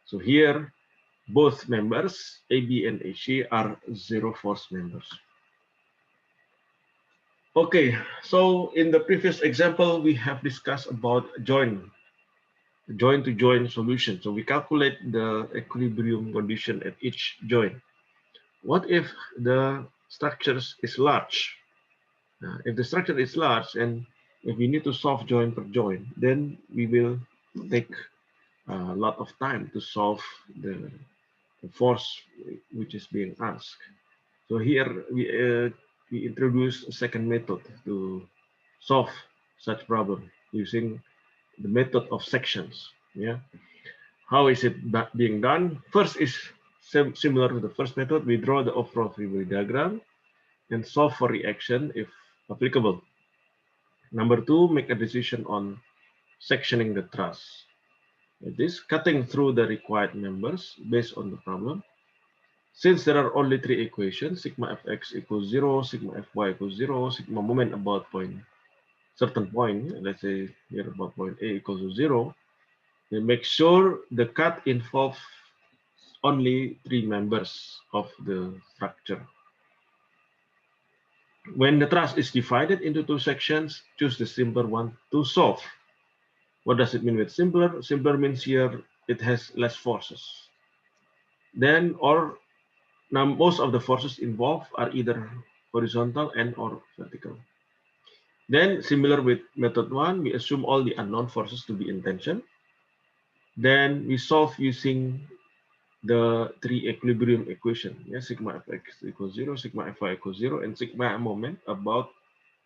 So here both members AB and AC are zero force members. Okay, so in the previous example we have discussed about joint-to-joint solution. So we calculate the equilibrium condition at each joint. What if the structure is large? If the structure is large and if we need to solve joint per joint, then we will take a lot of time to solve the force which is being asked. So here we introduce a second method to solve such problem using the method of sections. Yeah. How is it being done? First is similar to the first method. We draw the overall free body diagram and solve for reaction if applicable. Number two, make a decision on sectioning the truss. This cutting through the required members based on the problem. Since there are only three equations, sigma fx equals 0, sigma fy equals 0, sigma moment about certain point, let's say here about point A equals to 0, we make sure the cut involves only three members of the structure. When the truss is divided into two sections, choose the simpler one to solve. What does it mean with simpler? Simpler means here it has less forces. Then, now most of the forces involved are either horizontal and or vertical. Then, similar with method one, we assume all the unknown forces to be in tension. Then we solve using the three equilibrium equation, yeah, sigma fx equals 0, sigma fy equals 0, and sigma moment about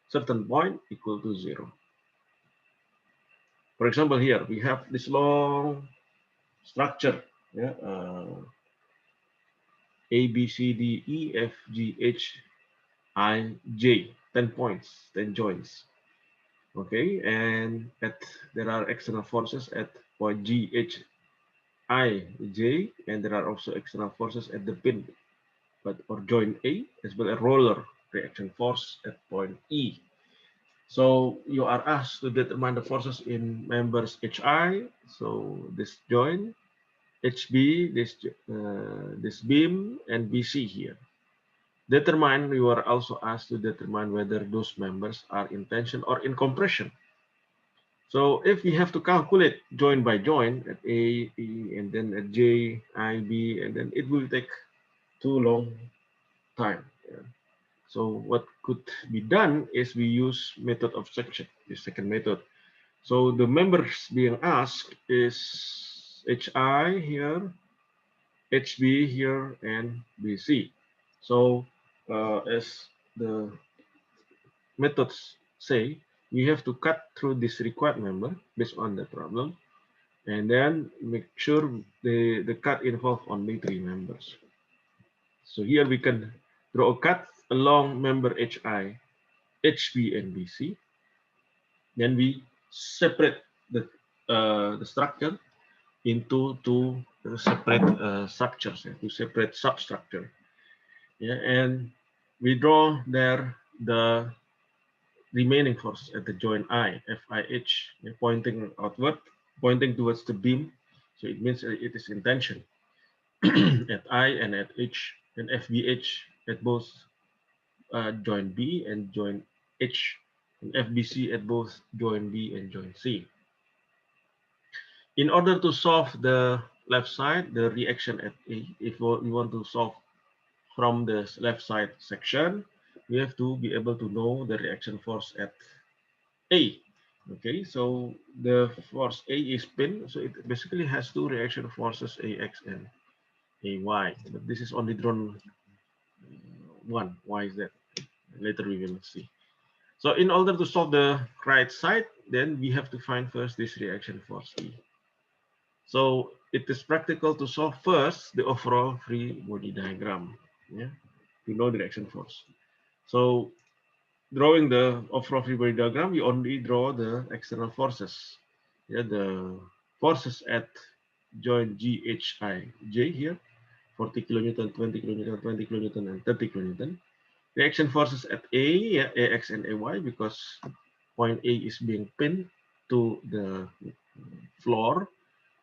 certain point equal to 0. For example, here we have this long structure, yeah, A, B, C, D, E, F, G, H, I, J, 10 points, 10 joints. Okay, and there are external forces at point G, H, I, J, and there are also external forces at the pin, or joint A, as well as roller reaction force at point E. So you are asked to determine the forces in members HI, so this joint, HB, this beam, and BC here. You are also asked to determine whether those members are in tension or in compression. So if we have to calculate joint by joint at A, E, and then at J, I, B, and then it will take too long time. Yeah. So what could be done is we use method of section, the second method. So the members being asked is HI here, HB here, and BC. So as the methods say, we have to cut through this required member based on the problem, and then make sure the cut involve only 3 members. So here we can draw a cut along member HI, HB, and BC. Then we separate the structure into two separate structures, two separate substructure. Yeah, and we draw there the remaining force at the joint I, FIH, yeah, pointing outward, pointing towards the beam. So it means it is in tension at I and at H, and FBH at both joint B and joint H, and FBC at both joint B and joint C. In order to solve the left side, the reaction at A, if we want to solve from the left side section, we have to be able to know the reaction force at A. Okay, so the force A is pin, so it basically has two reaction forces, AX and AY. But this is only drawn one. Why is that? Later we will see. So in order to solve the right side, then we have to find first this reaction force E. So it is practical to solve first the overall free body diagram, yeah, to know the reaction force. So drawing the overall free body diagram, we only draw the external forces, yeah, the forces at joint GHIJ here, 40 kilonewton, 20 kilonewton, 20 kilonewton, and 30 kilonewton. Reaction forces at A, yeah, AX and AY, because point A is being pinned to the floor,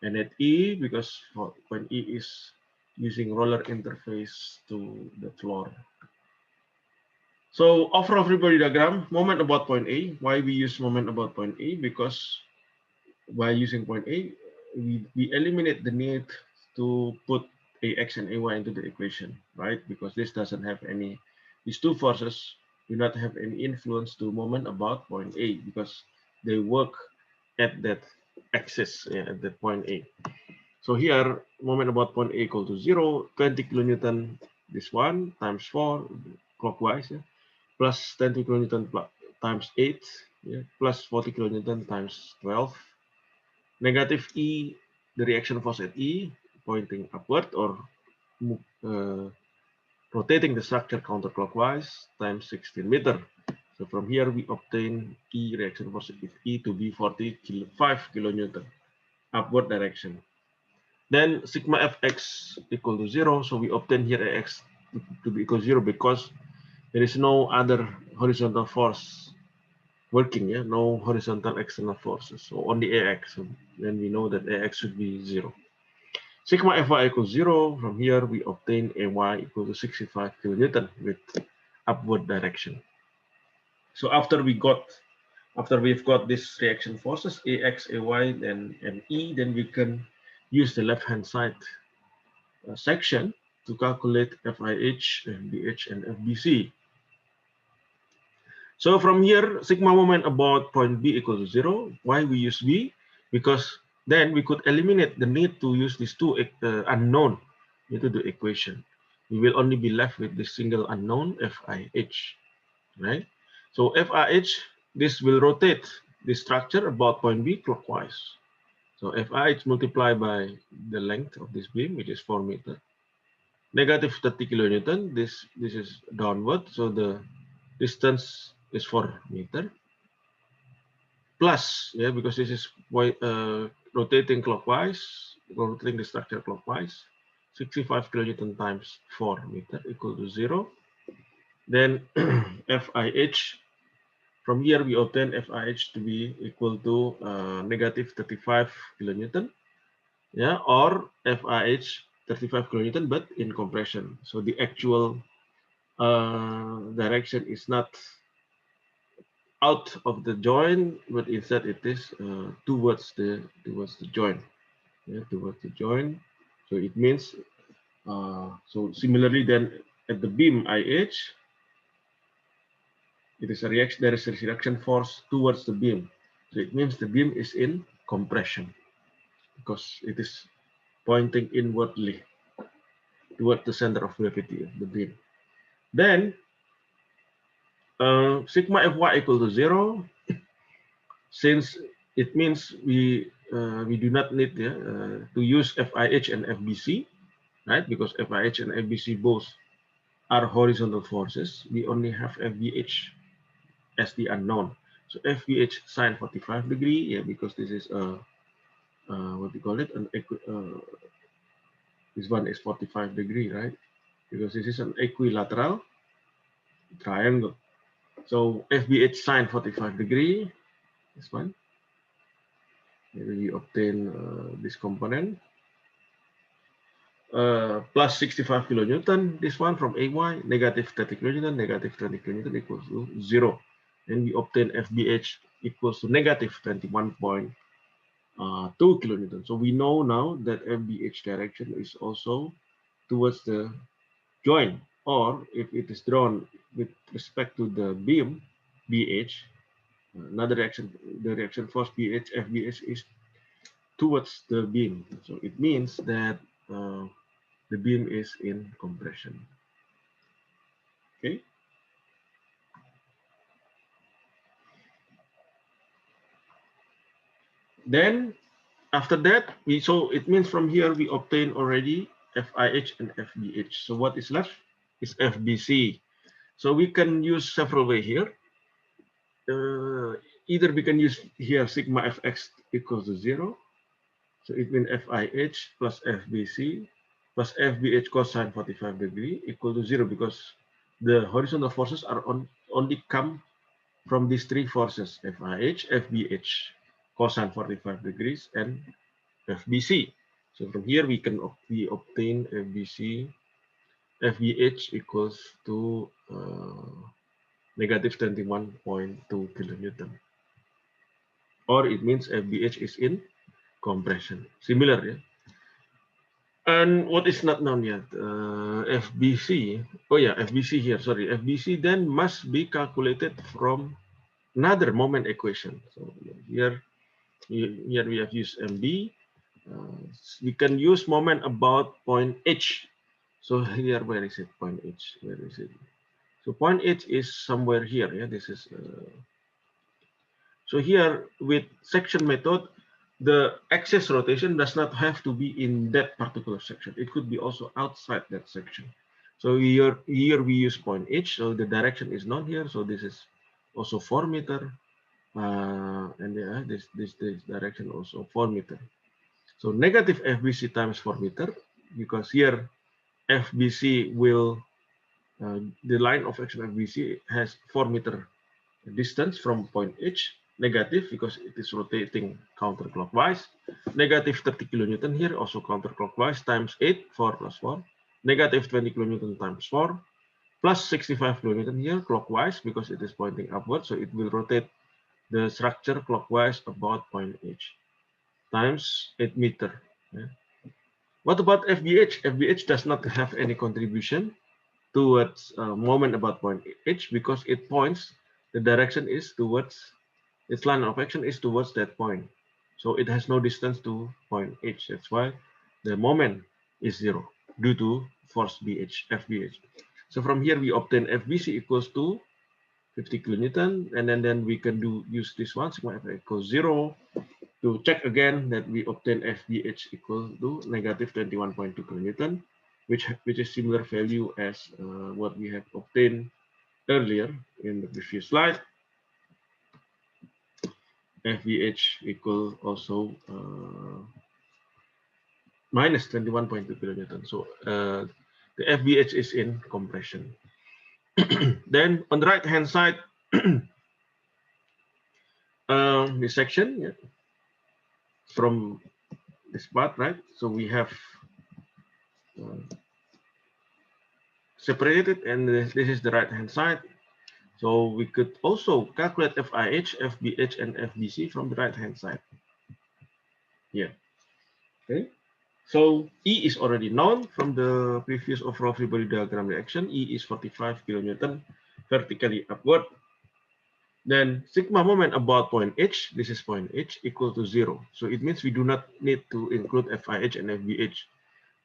and at E, because point E is using roller interface to the floor. So overall free body diagram, moment about point A. Why we use moment about point A? Because by using point A, we eliminate the need to put AX and AY into the equation, right? Because this doesn't have any, these two forces do not have any influence to moment about point A, because they work at that axis, yeah, at that point A. So here, moment about point A equal to 0, 20 kilonewton, this one, times 4, clockwise, yeah, plus 10 kilonewton times 8, yeah, plus 40 kilonewton times 12. Negative E, the reaction force at E, pointing upward or rotating the structure counterclockwise, times 16 meter. So from here, we obtain E reaction force at E to be 45 kilonewton, upward direction. Then sigma Fx equal to 0. So we obtain here Ax to be equal to 0 because there is no other horizontal force working, yeah, no horizontal external forces, so only Ax. So then we know that Ax should be 0. Sigma Fy equals 0. From here we obtain Ay equal to 65 kilonewton with upward direction. So after we've got this reaction forces Ax, Ay, and E, then we can use the left-hand side section to calculate FIH, FBH, and FBC. So from here, sigma moment about point B equals to 0. Why we use B? Because then we could eliminate the need to use these two unknown into the equation. We will only be left with this single unknown FIH, right? So FIH, this will rotate this structure about point B clockwise. So FIH multiplied by the length of this beam, which is 4 meters. Negative 30 kilonewton, this is downward, so the distance is 4 meters. Plus, yeah, because this is rotating clockwise, rotating the structure clockwise, 65 kilonewton times 4 meters equal to 0. Then FIH, from here we obtain FIH to be equal to negative 35 kilonewton, yeah, or FIH 35 kilonewton, but in compression. So the actual direction is not out of the joint, but instead it is towards the joint, yeah, towards the joint. So it means so similarly then at the beam IH, it is a reaction. There is a reaction force towards the beam. So it means the beam is in compression because it is pointing inwardly toward the center of gravity of the beam. Then sigma Fy equal to 0, since it means we do not need to use FIH and FBC, right? Because FIH and FBC both are horizontal forces. We only have FBH as the unknown. So FBH sine 45 degree, yeah, because this is what we call it, this one is 45 degree, right? Because this is an equilateral triangle. So FBH sine 45 degree, this one. Maybe we obtain this component. Plus 65 kilonewton, this one from AY, negative 30 kilonewton, negative 20 kilonewton equals to 0. And we obtain FBH equals to negative 21.2 kilonewton. So we know now that FBH direction is also towards the joint, or if it is drawn with respect to the beam BH, another reaction, the reaction force BH, FBH is towards the beam. So it means that the beam is in compression. Okay. Then after that, so it means from here we obtain already FIH and FBH. So what is left is FBC. So we can use several ways here. Either we can use here sigma Fx equals to 0. So it means FIH plus FBC plus FBH cosine 45 degree equal to 0, because the horizontal forces are only come from these three forces, FIH, FBH, cosine 45 degrees, and FBC. So from here we obtain FBC, FBH equals to negative 21.2 kilonewton. Or it means FBH is in compression. Similar, yeah. And what is not known yet? FBC. Oh yeah, FBC here. Sorry, FBC then must be calculated from another moment equation. So here we have used MB. We can use moment about point H. So here, where is it? Point H. Where is it? So point H is somewhere here. Yeah, this is. So here with section method, the axis rotation does not have to be in that particular section. It could be also outside that section. So here we use point H. So the direction is not here. So this is also 4 meter. And this direction also 4 meter. So negative FBC times 4 meter, because here FBC will, the line of action FBC has 4 meter distance from point H, negative because it is rotating counterclockwise, negative 30 kilonewton here, also counterclockwise, times 8, 4 plus 4, negative 20 kilonewton times 4, plus 65 kilonewton here, clockwise, because it is pointing upward, so it will rotate the structure clockwise about point H, times 8 meter. Yeah. What about FBH? FBH does not have any contribution towards moment about point H, because it points, the direction is towards, its line of action is towards that point. So it has no distance to point H. That's why the moment is 0 due to force BH, FBH. So from here we obtain FBC equals to 50 kilonewton, and then we can use this one, sigma F equals 0, to check again that we obtain FBH equal to negative 21.2 kilonewton, which is similar value as what we have obtained earlier in the previous slide. FBH equal also minus 21.2 kilonewton. So the FBH is in compression. Then on the right hand side, this section, yeah, from this part, right? So we have separated, and this is the right hand side. So we could also calculate FIH, FBH, and FBC from the right hand side. Here. Okay. So E is already known from the previous overall free body diagram reaction. E is 45 kilonewton vertically upward. Then sigma moment about point H, this is point H, equal to 0. So it means we do not need to include FIH and FBH.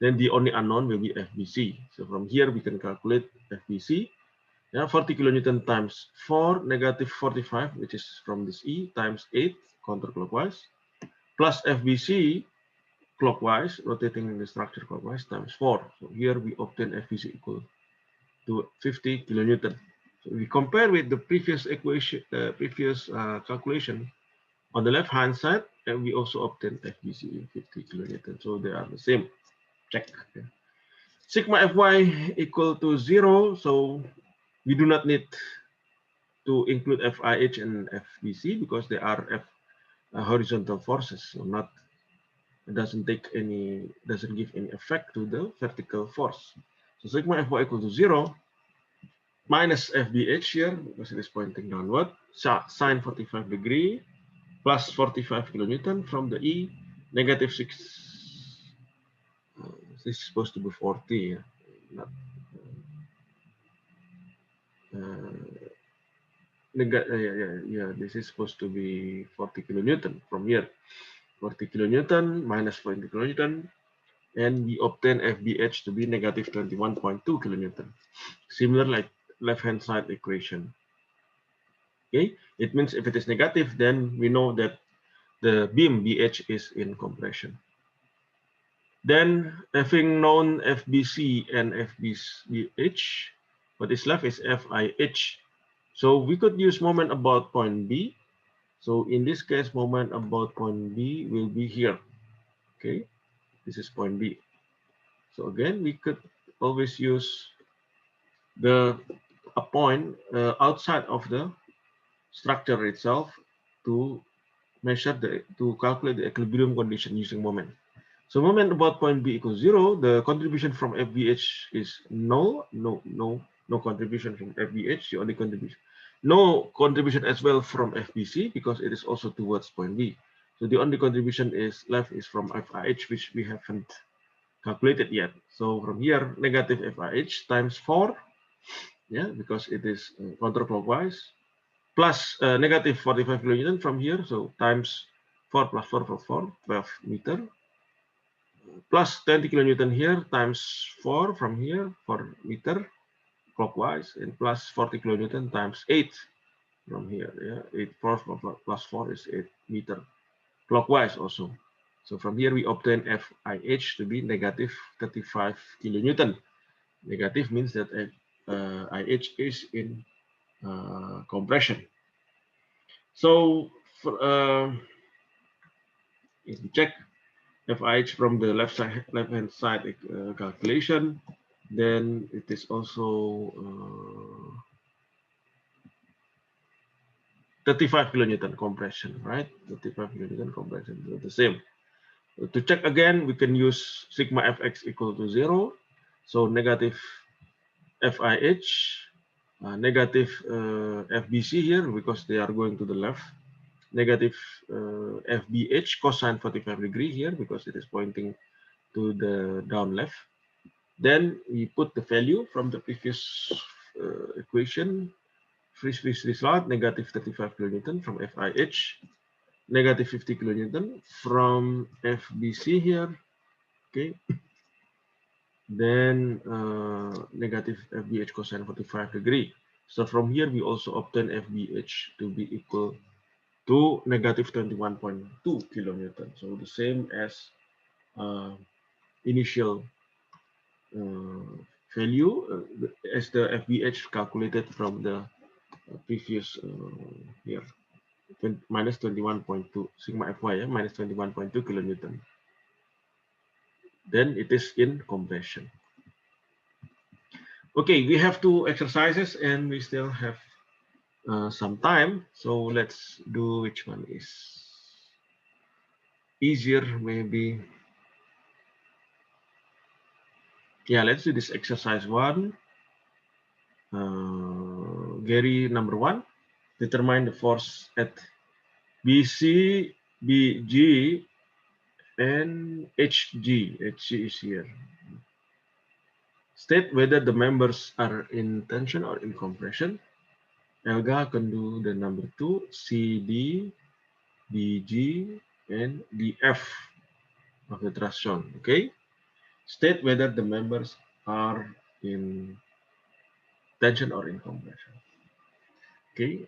Then the only unknown will be FBC. So from here we can calculate FBC. Yeah, 40 kilonewton times 4 negative 45, which is from this E, times 8 counterclockwise, plus FBC clockwise, rotating in the structure clockwise, times 4. So here we obtain FBC equal to 50 kilonewton. So we compare with the previous equation, calculation on the left hand side, and we also obtain FBC 50 kilonewton. So they are the same. Check. Okay. Sigma Fy equal to 0. So we do not need to include FIH and FBC because they are horizontal forces, so it doesn't give any effect to the vertical force. So sigma Fy equal to 0 minus FBH here because it is pointing downward, sine 45 degree plus 45 kilonewton from the E, negative 6. This is supposed to be 40, not. This is supposed to be 40 kilonewton from here. 40 kilonewton minus 40 kilonewton, and we obtain FBH to be negative 21.2 kilonewton. Similar like left-hand side equation. Okay, it means if it is negative, then we know that the beam BH is in compression. Then, having known FBC and FBH, what is left is FIH. So we could use moment about point B. So in this case, moment about point B will be here. Okay, this is point B. So again, we could always use a point outside of the structure itself to calculate the equilibrium condition using moment. So moment about point B equals 0. The contribution from FBH is null. No contribution from FBH. The only contribution, no contribution as well from FBC because it is also towards point B. So the only contribution is left is from FIH, which we haven't calculated yet. So from here, negative FIH times 4, yeah, because it is counterclockwise, plus negative 45 kilonewton from here, so times 4 plus 4 plus 4, 12 meter, plus 20 kilonewton here times 4 from here, 4 meter clockwise, and plus 40 kilonewton times 8 from here, yeah, 8 plus 4 is 8 meter clockwise also. So from here we obtain FIH to be negative 35 kilonewton. Negative means that IH is in compression. So if we check FIH from the left-hand side calculation, then it is also 35 kilonewton compression, right? 35 kilonewton compression, the same. To check again, we can use sigma Fx equal to 0. So negative FIH, negative FBC here because they are going to the left. Negative FBH cosine 45 degree here because it is pointing to the down left. Then we put the value from the previous equation, freeze result, negative 35 kilonewton from FIH, negative 50 kilonewton from FBC here, okay. Then negative FBH cosine 45 degree. So from here, we also obtain FBH to be equal to negative 21.2 kilonewton. So the same as initial value as the FBH calculated from the previous here, minus 21.2 sigma Fy, minus 21.2 kilonewton. Then it is in compression. Okay, we have two exercises and we still have some time. So let's do which one is easier, maybe. Yeah, let's do this exercise one. Gary, number one, determine the force at BC, BG, and HG. HG is here. State whether the members are in tension or in compression. Elga can do the number two, CD, BG, and DF of the truss shown. Okay. State whether the members are in tension or in compression. Okay.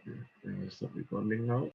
Stop recording now.